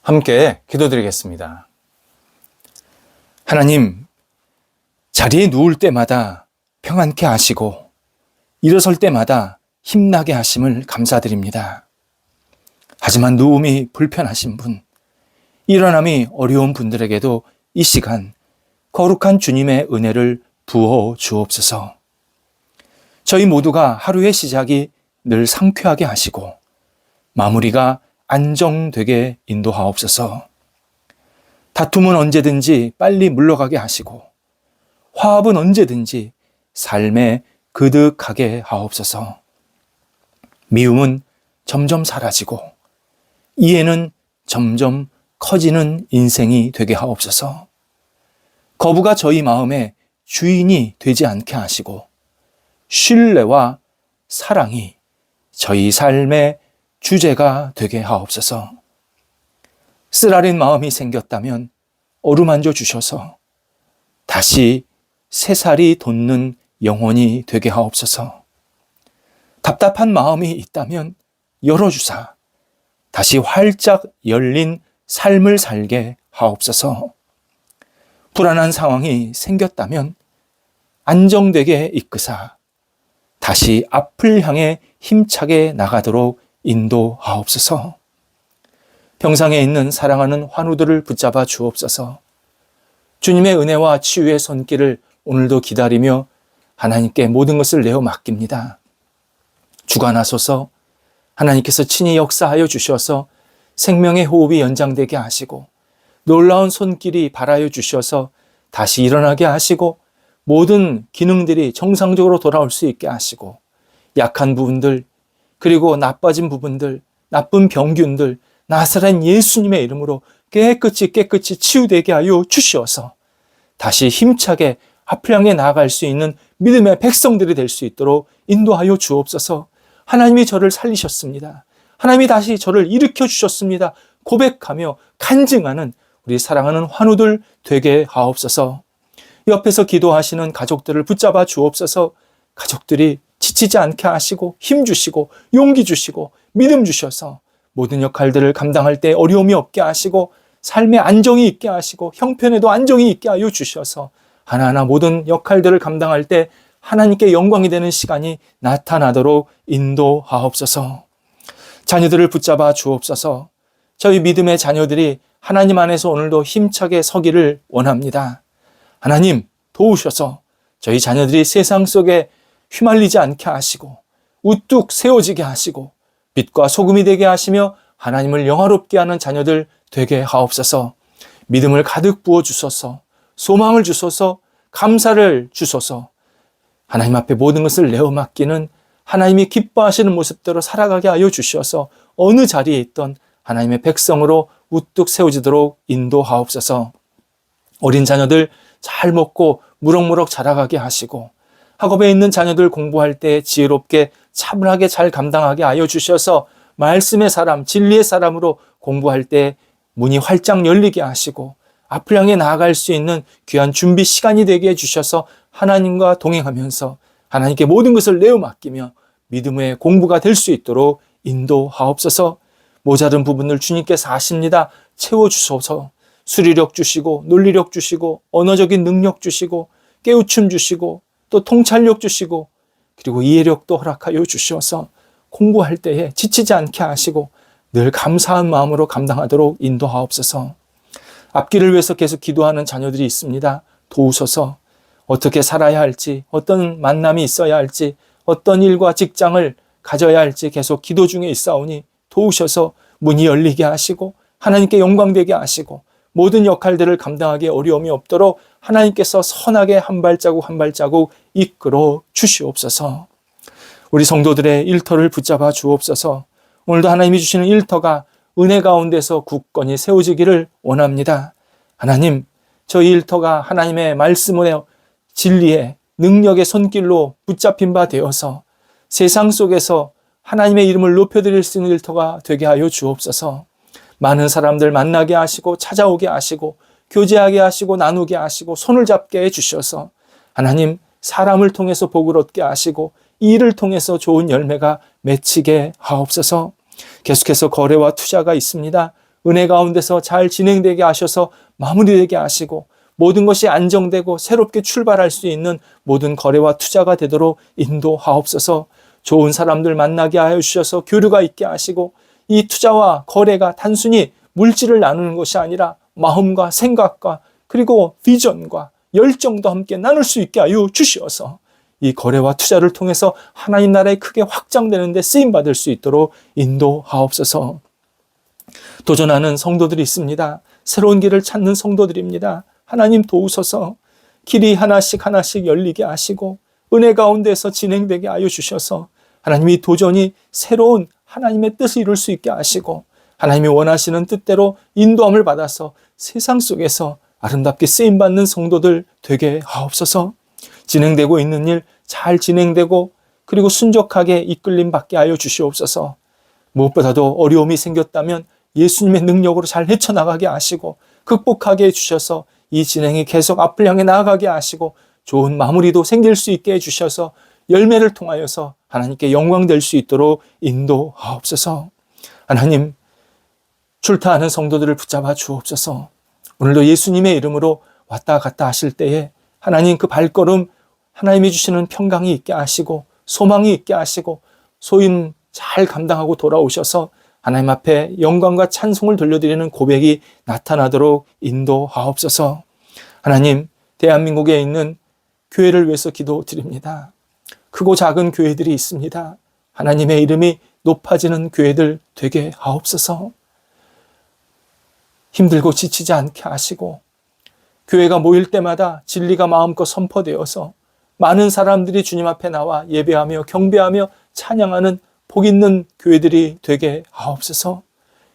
함께 기도드리겠습니다. 하나님, 자리에 누울 때마다 평안케 하시고 일어설 때마다 힘나게 하심을 감사드립니다. 하지만 누움이 불편하신 분, 일어남이 어려운 분들에게도 이 시간 거룩한 주님의 은혜를 부어 주옵소서. 저희 모두가 하루의 시작이 늘 상쾌하게 하시고 마무리가 안정되게 인도하옵소서. 다툼은 언제든지 빨리 물러가게 하시고 화합은 언제든지 삶에 그득하게 하옵소서. 미움은 점점 사라지고 이해는 점점 커지는 인생이 되게 하옵소서. 거부가 저희 마음의 주인이 되지 않게 하시고 신뢰와 사랑이 저희 삶의 주제가 되게 하옵소서. 쓰라린 마음이 생겼다면 어루만져 주셔서 다시 새살이 돋는 영혼이 되게 하옵소서. 답답한 마음이 있다면 열어주사 다시 활짝 열린 삶을 살게 하옵소서. 불안한 상황이 생겼다면 안정되게 이끄사 다시 앞을 향해 힘차게 나가도록 인도하옵소서. 병상에 있는 사랑하는 환우들을 붙잡아 주옵소서. 주님의 은혜와 치유의 손길을 오늘도 기다리며 하나님께 모든 것을 내어 맡깁니다. 주관하소서. 하나님께서 친히 역사하여 주셔서 생명의 호흡이 연장되게 하시고 놀라운 손길이 발하여 주셔서 다시 일어나게 하시고 모든 기능들이 정상적으로 돌아올 수 있게 하시고 약한 부분들 그리고 나빠진 부분들, 나쁜 병균들 나사렛 예수님의 이름으로 깨끗이 치유되게 하여 주시어서 다시 힘차게 앞을 향해 나아갈 수 있는 믿음의 백성들이 될 수 있도록 인도하여 주옵소서. 하나님이 저를 살리셨습니다. 하나님이 다시 저를 일으켜 주셨습니다. 고백하며 간증하는 우리 사랑하는 환우들 되게 하옵소서. 옆에서 기도하시는 가족들을 붙잡아 주옵소서. 가족들이 지치지 않게 하시고 힘 주시고 용기 주시고 믿음 주셔서 모든 역할들을 감당할 때 어려움이 없게 하시고 삶에 안정이 있게 하시고 형편에도 안정이 있게 하여 주셔서 하나하나 모든 역할들을 감당할 때 하나님께 영광이 되는 시간이 나타나도록 인도하옵소서. 자녀들을 붙잡아 주옵소서. 저희 믿음의 자녀들이 하나님 안에서 오늘도 힘차게 서기를 원합니다. 하나님 도우셔서 저희 자녀들이 세상 속에 휘말리지 않게 하시고 우뚝 세워지게 하시고 빛과 소금이 되게 하시며 하나님을 영화롭게 하는 자녀들 되게 하옵소서. 믿음을 가득 부어 주소서. 소망을 주소서. 감사를 주소서. 하나님 앞에 모든 것을 내어 맡기는 하나님이 기뻐하시는 모습대로 살아가게 하여 주셔서 어느 자리에 있던 하나님의 백성으로 우뚝 세워지도록 인도하옵소서. 어린 자녀들 잘 먹고 무럭무럭 자라가게 하시고 학업에 있는 자녀들 공부할 때 지혜롭게 차분하게 잘 감당하게 하여 주셔서 말씀의 사람, 진리의 사람으로 공부할 때 문이 활짝 열리게 하시고 앞을 향해 나아갈 수 있는 귀한 준비 시간이 되게 해주셔서 하나님과 동행하면서 하나님께 모든 것을 내어 맡기며 믿음의 공부가 될 수 있도록 인도하옵소서. 모자른 부분을 주님께서 아십니다. 채워주소서. 수리력 주시고 논리력 주시고 언어적인 능력 주시고 깨우침 주시고 또 통찰력 주시고 그리고 이해력도 허락하여 주셔서 공부할 때에 지치지 않게 하시고 늘 감사한 마음으로 감당하도록 인도하옵소서. 앞길을 위해서 계속 기도하는 자녀들이 있습니다. 도우셔서 어떻게 살아야 할지, 어떤 만남이 있어야 할지, 어떤 일과 직장을 가져야 할지 계속 기도 중에 있사오니 도우셔서 문이 열리게 하시고 하나님께 영광되게 하시고 모든 역할들을 감당하기에 어려움이 없도록 하나님께서 선하게 한 발자국 한 발자국 이끌어 주시옵소서. 우리 성도들의 일터를 붙잡아 주옵소서. 오늘도 하나님이 주시는 일터가 은혜 가운데서 굳건히 세워지기를 원합니다. 하나님, 저희 일터가 하나님의 말씀의 진리의 능력의 손길로 붙잡힌 바 되어서 세상 속에서 하나님의 이름을 높여드릴 수 있는 일터가 되게 하여 주옵소서. 많은 사람들 만나게 하시고 찾아오게 하시고 교제하게 하시고 나누게 하시고 손을 잡게 해주셔서 하나님 사람을 통해서 복을 얻게 하시고 이 일을 통해서 좋은 열매가 맺히게 하옵소서. 계속해서 거래와 투자가 있습니다. 은혜 가운데서 잘 진행되게 하셔서 마무리되게 하시고 모든 것이 안정되고 새롭게 출발할 수 있는 모든 거래와 투자가 되도록 인도하옵소서. 좋은 사람들 만나게 하여 주셔서 교류가 있게 하시고 이 투자와 거래가 단순히 물질을 나누는 것이 아니라 마음과 생각과 그리고 비전과 열정도 함께 나눌 수 있게 하여 주시어서 이 거래와 투자를 통해서 하나님 나라에 크게 확장되는 데 쓰임받을 수 있도록 인도하옵소서. 도전하는 성도들이 있습니다. 새로운 길을 찾는 성도들입니다. 하나님 도우소서. 길이 하나씩 하나씩 열리게 하시고 은혜 가운데서 진행되게 하여 주셔서 하나님이 도전이 새로운 하나님의 뜻을 이룰 수 있게 하시고 하나님이 원하시는 뜻대로 인도함을 받아서 세상 속에서 아름답게 쓰임받는 성도들 되게 하옵소서. 진행되고 있는 일 잘 진행되고 그리고 순적하게 이끌림 받게 하여 주시옵소서. 무엇보다도 어려움이 생겼다면 예수님의 능력으로 잘 헤쳐나가게 하시고 극복하게 해주셔서 이 진행이 계속 앞을 향해 나아가게 하시고 좋은 마무리도 생길 수 있게 해주셔서 열매를 통하여서 하나님께 영광 될 수 있도록 인도하옵소서. 하나님, 출타하는 성도들을 붙잡아 주옵소서. 오늘도 예수님의 이름으로 왔다 갔다 하실 때에 하나님 그 발걸음 하나님이 주시는 평강이 있게 하시고 소망이 있게 하시고 소임 잘 감당하고 돌아오셔서 하나님 앞에 영광과 찬송을 돌려드리는 고백이 나타나도록 인도하옵소서. 하나님, 대한민국에 있는 교회를 위해서 기도드립니다. 크고 작은 교회들이 있습니다. 하나님의 이름이 높아지는 교회들 되게 하옵소서. 힘들고 지치지 않게 하시고 교회가 모일 때마다 진리가 마음껏 선포되어서 많은 사람들이 주님 앞에 나와 예배하며 경배하며 찬양하는 복 있는 교회들이 되게 하옵소서.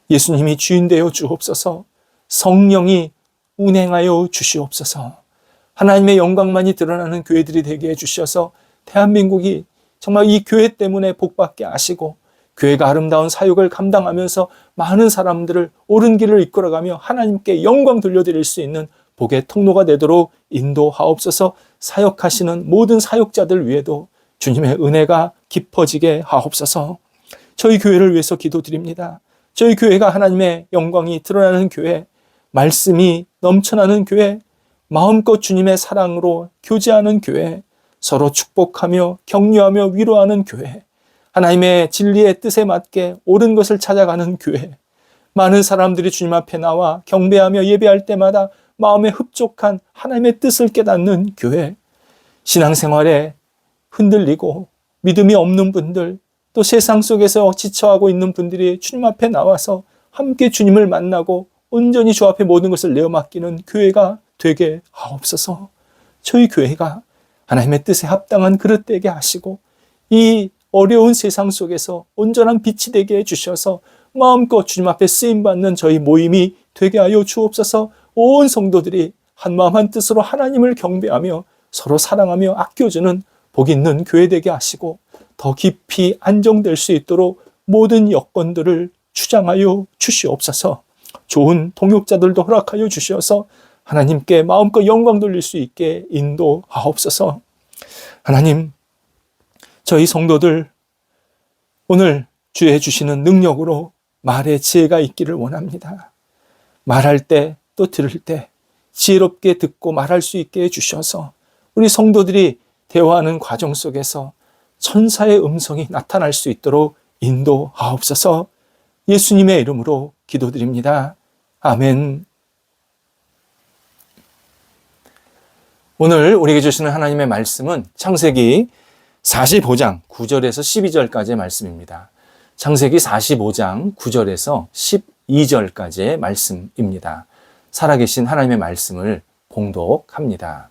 예수님이 주인 되어 주옵소서. 성령이 운행하여 주시옵소서. 하나님의 영광만이 드러나는 교회들이 되게 해주셔서 대한민국이 정말 이 교회 때문에 복받게 하시고 교회가 아름다운 사역을 감당하면서 많은 사람들을 옳은 길을 이끌어가며 하나님께 영광 돌려드릴 수 있는 복의 통로가 되도록 인도하옵소서. 사역하시는 모든 사역자들 위에도 주님의 은혜가 깊어지게 하옵소서. 저희 교회를 위해서 기도드립니다. 저희 교회가 하나님의 영광이 드러나는 교회, 말씀이 넘쳐나는 교회, 마음껏 주님의 사랑으로 교제하는 교회, 서로 축복하며 격려하며 위로하는 교회, 하나님의 진리의 뜻에 맞게 옳은 것을 찾아가는 교회, 많은 사람들이 주님 앞에 나와 경배하며 예배할 때마다 마음에 흡족한 하나님의 뜻을 깨닫는 교회, 신앙생활에 흔들리고 믿음이 없는 분들, 또 세상 속에서 지쳐하고 있는 분들이 주님 앞에 나와서 함께 주님을 만나고 온전히 주 앞에 모든 것을 내어 맡기는 교회가 되게 하옵소서. 저희 교회가 하나님의 뜻에 합당한 그릇 되게 하시고 이 어려운 세상 속에서 온전한 빛이 되게 해주셔서 마음껏 주님 앞에 쓰임받는 저희 모임이 되게 하여 주옵소서. 온 성도들이 한마음 한뜻으로 하나님을 경배하며 서로 사랑하며 아껴주는 복 있는 교회 되게 하시고 더 깊이 안정될 수 있도록 모든 여건들을 주장하여 주시옵소서. 좋은 동역자들도 허락하여 주셔서 하나님께 마음껏 영광 돌릴 수 있게 인도하옵소서. 하나님, 저희 성도들 오늘 주의 주시는 능력으로 말의 지혜가 있기를 원합니다. 말할 때 또 들을 때 지혜롭게 듣고 말할 수 있게 해주셔서 우리 성도들이 대화하는 과정 속에서 천사의 음성이 나타날 수 있도록 인도하옵소서. 예수님의 이름으로 기도드립니다. 아멘. 오늘 우리에게 주시는 하나님의 말씀은 창세기 45장 9절에서 12절까지의 말씀입니다. 창세기 45장 9절에서 12절까지의 말씀입니다. 살아계신 하나님의 말씀을 봉독합니다.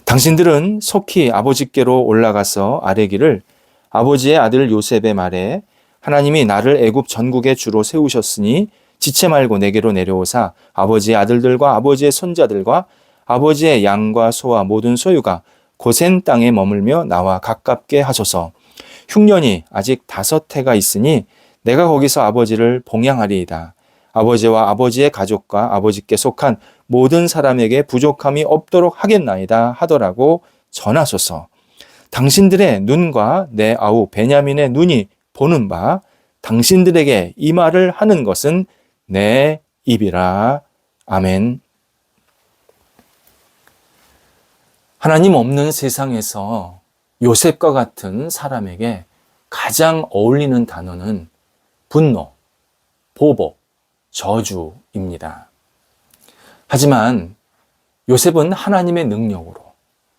당신들은 속히 아버지께로 올라가서 아뢰기를 아버지의 아들 요셉의 말에 하나님이 나를 애굽 전국의 주로 세우셨으니 지체 말고 내게로 내려오사 아버지의 아들들과 아버지의 손자들과 아버지의 양과 소와 모든 소유가 고센 땅에 머물며 나와 가깝게 하소서. 흉년이 아직 5해가 있으니 내가 거기서 아버지를 봉양하리이다. 아버지와 아버지의 가족과 아버지께 속한 모든 사람에게 부족함이 없도록 하겠나이다 하더라고 전하소서. 당신들의 눈과 내 아우 베냐민의 눈이 보는 바 당신들에게 이 말을 하는 것은 내 입이라. 아멘. 하나님 없는 세상에서 요셉과 같은 사람에게 가장 어울리는 단어는 분노, 보복, 저주입니다. 하지만 요셉은 하나님의 능력으로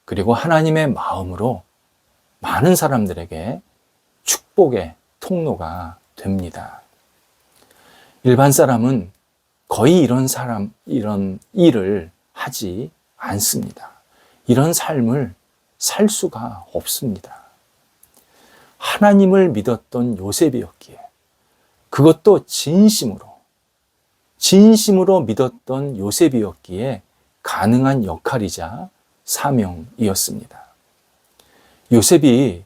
그리고 하나님의 마음으로 많은 사람들에게 축복의 통로가 됩니다. 일반 사람은 거의 이런 일을 하지 않습니다. 이런 삶을 살 수가 없습니다. 하나님을 믿었던 요셉이었기에, 그것도 진심으로 믿었던 요셉이었기에 가능한 역할이자 사명이었습니다. 요셉이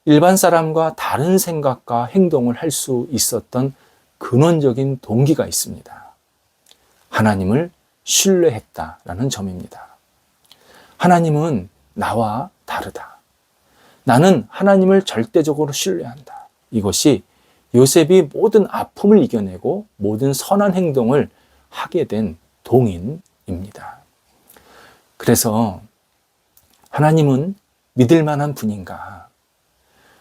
일반 사람과 다른 생각과 행동을 할 수 있었던 근원적인 동기가 있습니다. 하나님을 신뢰했다라는 점입니다. 하나님은 나와 다르다. 나는 하나님을 절대적으로 신뢰한다. 이것이 요셉이 모든 아픔을 이겨내고 모든 선한 행동을 하게 된 동인입니다. 그래서 하나님은 믿을 만한 분인가?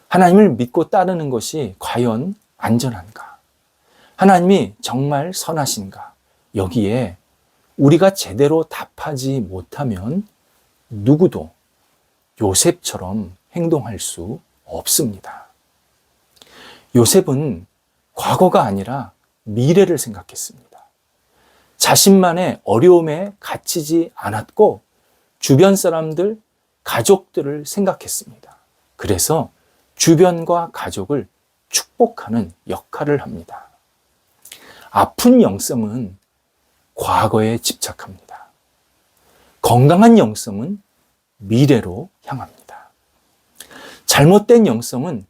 하나님을 믿고 따르는 것이 과연 안전한가? 하나님이 정말 선하신가? 여기에 우리가 제대로 답하지 못하면 누구도 요셉처럼 행동할 수 없습니다. 요셉은 과거가 아니라 미래를 생각했습니다. 자신만의 어려움에 갇히지 않았고 주변 사람들, 가족들을 생각했습니다. 그래서 주변과 가족을 축복하는 역할을 합니다. 아픈 영성은 과거에 집착합니다. 건강한 영성은 미래로 향합니다. 잘못된 영성은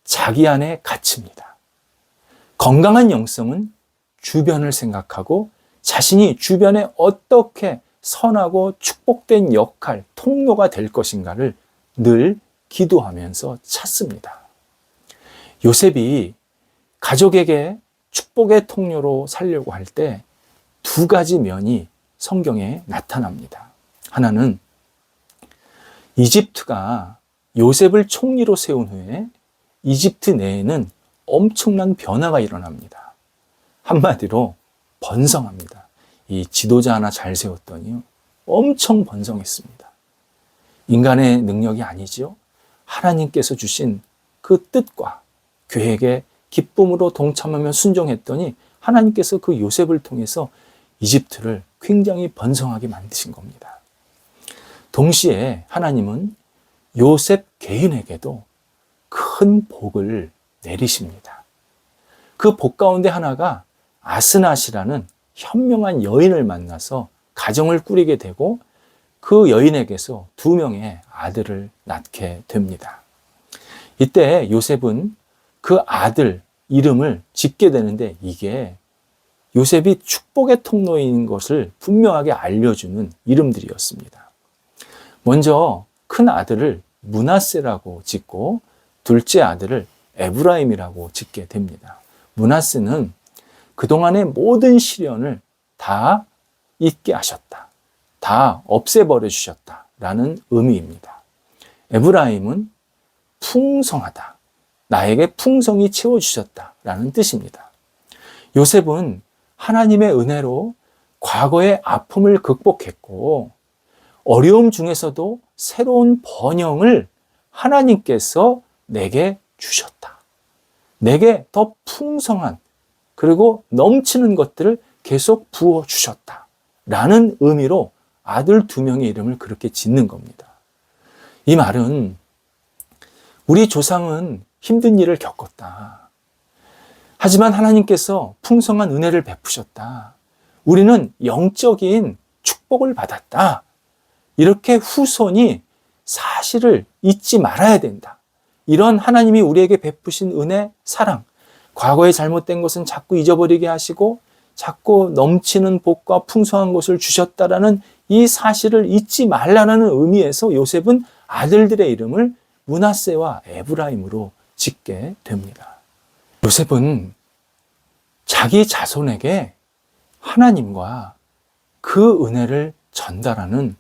자기 안에 갇힙니다. 건강한 영성은 주변을 생각하고 자신이 주변에 어떻게 선하고 축복된 역할, 통로가 될 것인가를 늘 기도하면서 찾습니다. 요셉이 가족에게 축복의 통로로 살려고 할 때 두 가지 면이 성경에 나타납니다. 하나는 이집트가 요셉을 총리로 세운 후에 이집트 내에는 엄청난 변화가 일어납니다. 한마디로 번성합니다. 이 지도자 하나 잘 세웠더니요, 엄청 번성했습니다. 인간의 능력이 아니지요. 하나님께서 주신 그 뜻과 계획에 기쁨으로 동참하며 순종했더니 하나님께서 그 요셉을 통해서 이집트를 굉장히 번성하게 만드신 겁니다. 동시에 하나님은 요셉 개인에게도 큰 복을 내리십니다. 그 복 가운데 하나가 아스낫이라는 현명한 여인을 만나서 가정을 꾸리게 되고 그 여인에게서 2명의 아들을 낳게 됩니다. 이때 요셉은 그 아들 이름을 짓게 되는데 이게 요셉이 축복의 통로인 것을 분명하게 알려주는 이름들이었습니다. 먼저 큰 아들을 므낫세라고 짓고 둘째 아들을 에브라임이라고 짓게 됩니다. 므낫세는 그동안의 모든 시련을 다 잊게 하셨다. 다 없애버려 주셨다라는 의미입니다. 에브라임은 풍성하다. 나에게 풍성히 채워주셨다라는 뜻입니다. 요셉은 하나님의 은혜로 과거의 아픔을 극복했고 어려움 중에서도 새로운 번영을 하나님께서 내게 주셨다. 내게 더 풍성한 그리고 넘치는 것들을 계속 부어주셨다. 라는 의미로 아들 2명의 이름을 그렇게 짓는 겁니다. 이 말은 우리 조상은 힘든 일을 겪었다. 하지만 하나님께서 풍성한 은혜를 베푸셨다. 우리는 영적인 축복을 받았다. 이렇게 후손이 사실을 잊지 말아야 된다. 이런 하나님이 우리에게 베푸신 은혜, 사랑, 과거에 잘못된 것은 자꾸 잊어버리게 하시고 자꾸 넘치는 복과 풍성한 것을 주셨다라는 이 사실을 잊지 말라는 의미에서 요셉은 아들들의 이름을 므낫세와 에브라임으로 짓게 됩니다. 요셉은 자기 자손에게 하나님과 그 은혜를 전달하는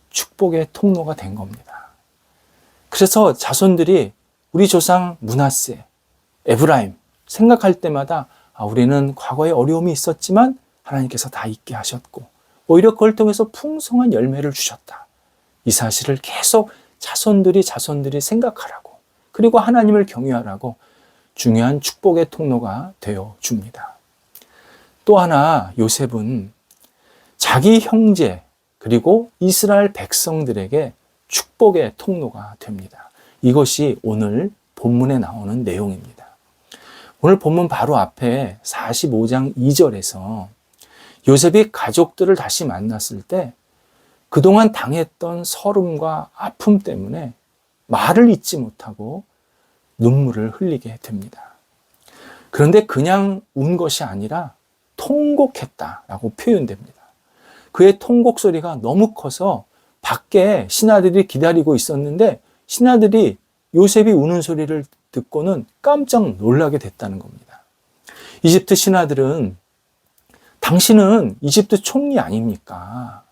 축복의 통로가 된 겁니다. 그래서 자손들이 우리 조상 므낫세, 에브라임 생각할 때마다 우리는 과거에 어려움이 있었지만 하나님께서 다 잊게 하셨고 오히려 그걸 통해서 풍성한 열매를 주셨다. 이 사실을 계속 자손들이 생각하라고, 그리고 하나님을 경외하라고 중요한 축복의 통로가 되어 줍니다. 또 하나 요셉은 자기 형제 그리고 이스라엘 백성들에게 축복의 통로가 됩니다. 이것이 오늘 본문에 나오는 내용입니다. 오늘 본문 바로 앞에 45장 2절에서 요셉이 가족들을 다시 만났을 때 그동안 당했던 서름과 아픔 때문에 말을 잇지 못하고 눈물을 흘리게 됩니다. 그런데 그냥 운 것이 아니라 통곡했다라고 표현됩니다. 그의 통곡 소리가 너무 커서 밖에 신하들이 기다리고 있었는데 신하들이 요셉이 우는 소리를 듣고는 깜짝 놀라게 됐다는 겁니다. 이집트 신하들은 당신은 이집트 총리 아닙니까?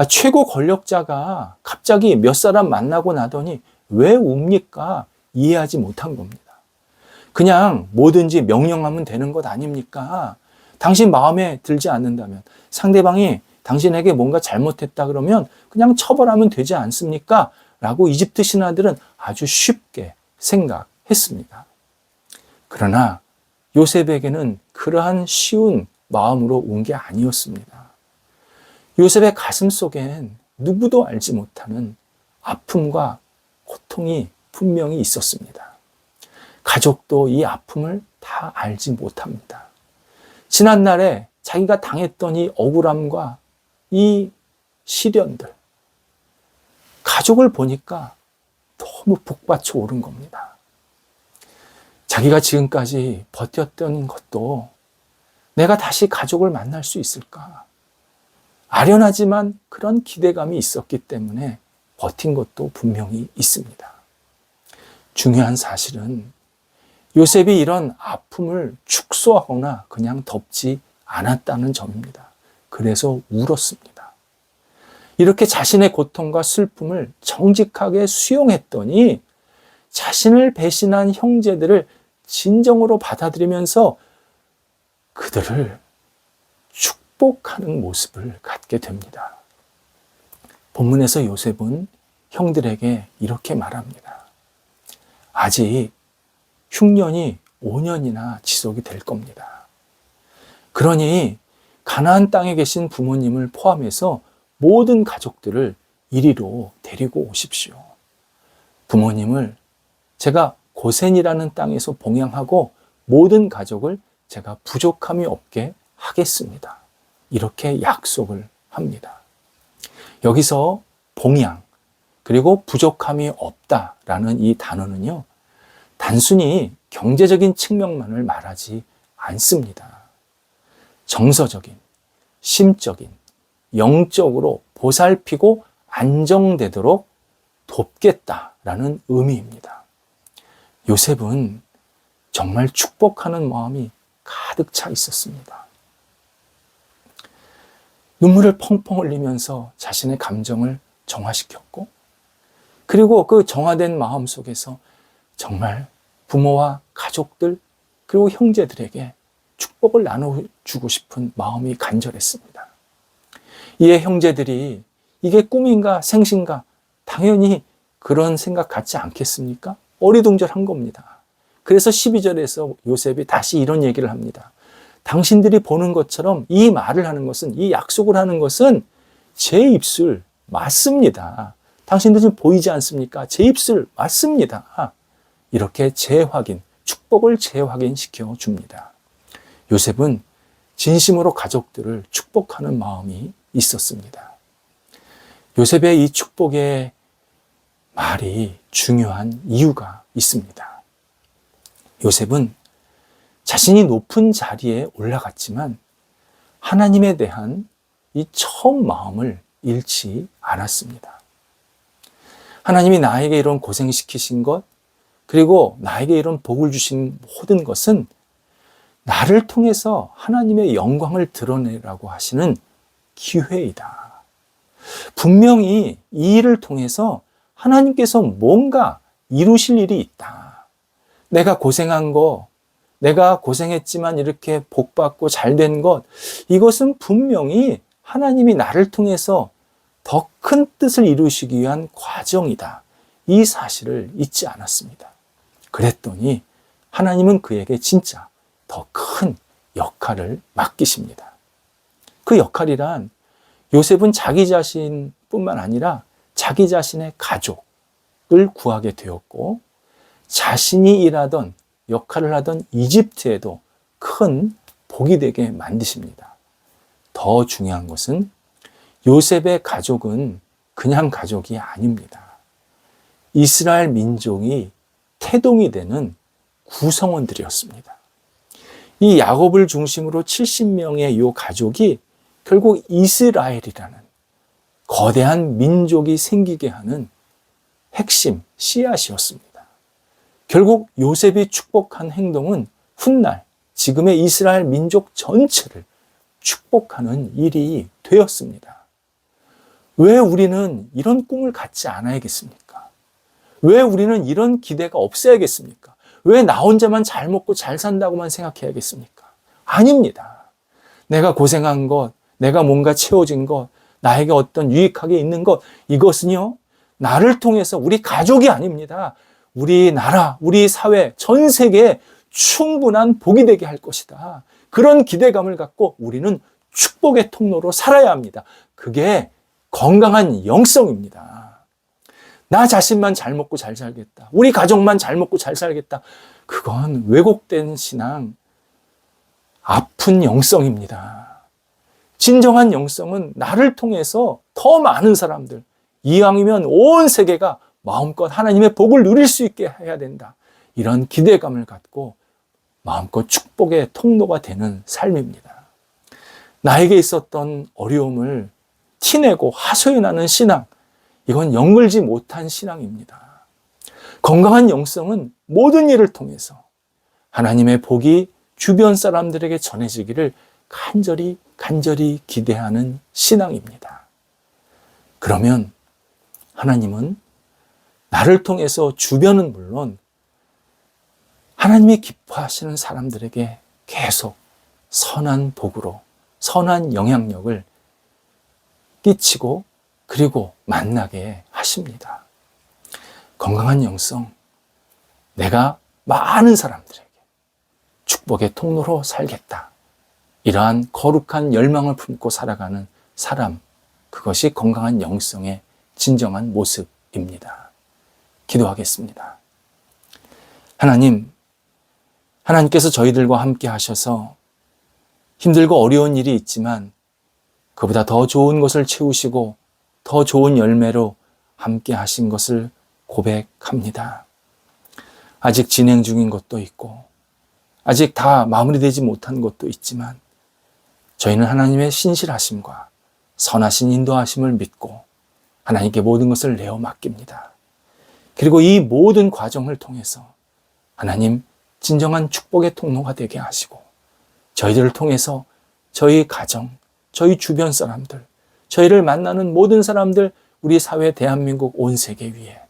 최고 권력자가 갑자기 몇 사람 만나고 나더니 왜 웁니까? 이해하지 못한 겁니다. 그냥 뭐든지 명령하면 되는 것 아닙니까? 당신 마음에 들지 않는다면, 상대방이 당신에게 뭔가 잘못했다 그러면 그냥 처벌하면 되지 않습니까? 라고 이집트 신하들은 아주 쉽게 생각했습니다. 그러나 요셉에게는 그러한 쉬운 마음으로 온 게 아니었습니다. 요셉의 가슴 속엔 누구도 알지 못하는 아픔과 고통이 분명히 있었습니다. 가족도 이 아픔을 다 알지 못합니다. 지난날에 자기가 당했던 이 억울함과 이 시련들, 가족을 보니까 너무 복받쳐 오른 겁니다. 자기가 지금까지 버텼던 것도 내가 다시 가족을 만날 수 있을까? 아련하지만 그런 기대감이 있었기 때문에 버틴 것도 분명히 있습니다. 중요한 사실은 요셉이 이런 아픔을 축소하거나 그냥 덮지 않았다는 점입니다. 그래서 울었습니다. 이렇게 자신의 고통과 슬픔을 정직하게 수용했더니 자신을 배신한 형제들을 진정으로 받아들이면서 그들을 축복하는 모습을 갖게 됩니다. 본문에서 요셉은 형들에게 이렇게 말합니다. 아직 흉년이 5년이나 지속이 될 겁니다. 그러니 가나안 땅에 계신 부모님을 포함해서 모든 가족들을 이리로 데리고 오십시오. 부모님을 제가 고센이라는 땅에서 봉양하고 모든 가족을 제가 부족함이 없게 하겠습니다. 이렇게 약속을 합니다. 여기서 봉양 그리고 부족함이 없다라는 이 단어는요, 단순히 경제적인 측면만을 말하지 않습니다. 정서적인, 심적인, 영적으로 보살피고 안정되도록 돕겠다라는 의미입니다. 요셉은 정말 축복하는 마음이 가득 차 있었습니다. 눈물을 펑펑 흘리면서 자신의 감정을 정화시켰고, 그리고 그 정화된 마음 속에서 정말 부모와 가족들 그리고 형제들에게 축복을 나눠주고 싶은 마음이 간절했습니다. 이에 형제들이 이게 꿈인가 생신가? 당연히 그런 생각 갖지 않겠습니까? 어리둥절한 겁니다. 그래서 12절에서 요셉이 다시 이런 얘기를 합니다. 당신들이 보는 것처럼 이 말을 하는 것은, 이 약속을 하는 것은 제 입술 맞습니다. 당신들 지금 보이지 않습니까? 제 입술 맞습니다. 이렇게 재확인, 축복을 재확인시켜 줍니다. 요셉은 진심으로 가족들을 축복하는 마음이 있었습니다. 요셉의 이 축복의 말이 중요한 이유가 있습니다. 요셉은 자신이 높은 자리에 올라갔지만 하나님에 대한 이 처음 마음을 잃지 않았습니다. 하나님이 나에게 이런 고생시키신 것, 그리고 나에게 이런 복을 주신 모든 것은 나를 통해서 하나님의 영광을 드러내라고 하시는 기회이다. 분명히 이 일을 통해서 하나님께서 뭔가 이루실 일이 있다. 내가 고생한 거, 내가 고생했지만 이렇게 복받고 잘된 것, 이것은 분명히 하나님이 나를 통해서 더 큰 뜻을 이루시기 위한 과정이다. 이 사실을 잊지 않았습니다. 그랬더니 하나님은 그에게 진짜 더 큰 역할을 맡기십니다. 그 역할이란 요셉은 자기 자신뿐만 아니라 자기 자신의 가족을 구하게 되었고, 자신이 일하던 역할을 하던 이집트에도 큰 복이 되게 만드십니다. 더 중요한 것은 요셉의 가족은 그냥 가족이 아닙니다. 이스라엘 민족이 태동이 되는 구성원들이었습니다. 이 야곱을 중심으로 70명의 이 가족이 결국 이스라엘이라는 거대한 민족이 생기게 하는 핵심 씨앗이었습니다. 결국 요셉이 축복한 행동은 훗날 지금의 이스라엘 민족 전체를 축복하는 일이 되었습니다. 왜 우리는 이런 꿈을 갖지 않아야겠습니까? 왜 우리는 이런 기대가 없어야겠습니까? 왜 나 혼자만 잘 먹고 잘 산다고만 생각해야겠습니까? 아닙니다. 내가 고생한 것, 내가 뭔가 채워진 것, 나에게 어떤 유익하게 있는 것, 이것은요, 나를 통해서 우리 가족이 아닙니다. 우리 나라, 우리 사회, 전 세계에 충분한 복이 되게 할 것이다. 그런 기대감을 갖고 우리는 축복의 통로로 살아야 합니다. 그게 건강한 영성입니다. 나 자신만 잘 먹고 잘 살겠다. 우리 가족만 잘 먹고 잘 살겠다. 그건 왜곡된 신앙, 아픈 영성입니다. 진정한 영성은 나를 통해서 더 많은 사람들, 이왕이면 온 세계가 마음껏 하나님의 복을 누릴 수 있게 해야 된다. 이런 기대감을 갖고 마음껏 축복의 통로가 되는 삶입니다. 나에게 있었던 어려움을 티내고 하소연하는 신앙, 이건 연결지 못한 신앙입니다. 건강한 영성은 모든 일을 통해서 하나님의 복이 주변 사람들에게 전해지기를 간절히 기대하는 신앙입니다. 그러면 하나님은 나를 통해서 주변은 물론 하나님이 기뻐하시는 사람들에게 계속 선한 복으로 선한 영향력을 끼치고 그리고 만나게 하십니다. 건강한 영성, 내가 많은 사람들에게 축복의 통로로 살겠다. 이러한 거룩한 열망을 품고 살아가는 사람, 그것이 건강한 영성의 진정한 모습입니다. 기도하겠습니다. 하나님께서 저희들과 함께 하셔서 힘들고 어려운 일이 있지만 그보다 더 좋은 것을 채우시고 더 좋은 열매로 함께 하신 것을 고백합니다. 아직 진행 중인 것도 있고 아직 다 마무리되지 못한 것도 있지만 저희는 하나님의 신실하심과 선하신 인도하심을 믿고 하나님께 모든 것을 내어 맡깁니다. 그리고 이 모든 과정을 통해서 하나님 진정한 축복의 통로가 되게 하시고 저희들을 통해서 저희 가정, 저희 주변 사람들, 저희를 만나는 모든 사람들, 우리 사회 대한민국 온 세계 위에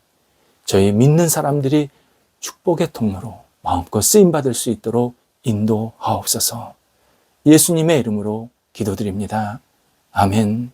저희 믿는 사람들이 축복의 통로로 마음껏 쓰임받을 수 있도록 인도하옵소서. 예수님의 이름으로 기도드립니다. 아멘.